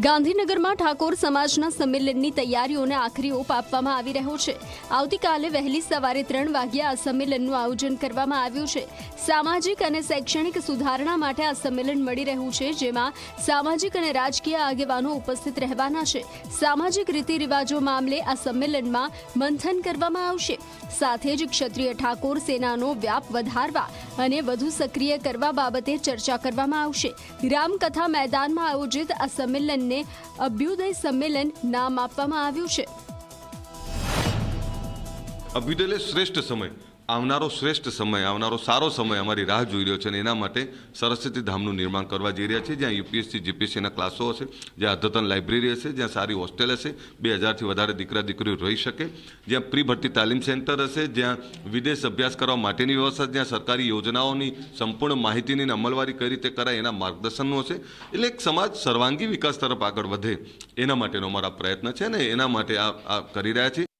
ગાંધીનગરમાં ઠાકોર સમાજના સંમેલનની તૈયારીઓને આખરી ઓપ આપવામાં આવી રહ્યો છે। આવતીકાલે વહેલી સવારે 3 વાગ્યે આ સંમેલનનું આયોજન કરવામાં આવ્યું છે। સામાજિક અને શૈક્ષણિક સુધારણા માટે આ સંમેલન મળી રહ્યું છે, જેમાં સામાજિક અને રાજકીય આગેવાનો ઉપસ્થિત રહેવાના છે। સામાજિક રીતિરિવાજો મામલે આ સંમેલનમાં મંથન કરવામાં આવશે। સાથે જ ક્ષત્રિય ઠાકોર સેનાનો વ્યાપ વધારવા અને વધુ સક્રિય કરવા બાબતે ચર્ચા કરવામાં આવશે। રામકથા મેદાનમાં આયોજિત આ સંમેલન ને અભ્યુદય સંમેલન નામ આપવામાં આવ્યું છે। અભ્યુદય શ્રેષ્ઠ સમય, આવનારો શ્રેષ્ઠ સમય, આવનારો સારો સમય અમારી રાહ જોઈ રહ્યો છે અને એના માટે સરસ્વતી ધામનું નિર્માણ કરવા જઈ રહ્યા છે, જ્યાં યુપીએસસી જીપીએસસીના ક્લાસો હશે, જ્યાં અદ્યતન લાઇબ્રેરી હશે, જ્યાં સારી હોસ્ટેલ હશે, 2000થી વધારે દીકરા દીકરીઓ રહી શકે, જ્યાં પ્રી ભરતી તાલીમ સેન્ટર હશે, જ્યાં વિદેશ અભ્યાસ કરવા માટેની વ્યવસ્થા, જ્યાં સરકારી યોજનાઓની સંપૂર્ણ માહિતીની અમલવારી કઈ રીતે કરાય એના માર્ગદર્શનનું હશે। એટલે એક સમાજ સર્વાંગી વિકાસ તરફ આગળ વધે એના માટેનો અમારા પ્રયત્ન છે ને એના માટે આ કરી રહ્યા છીએ।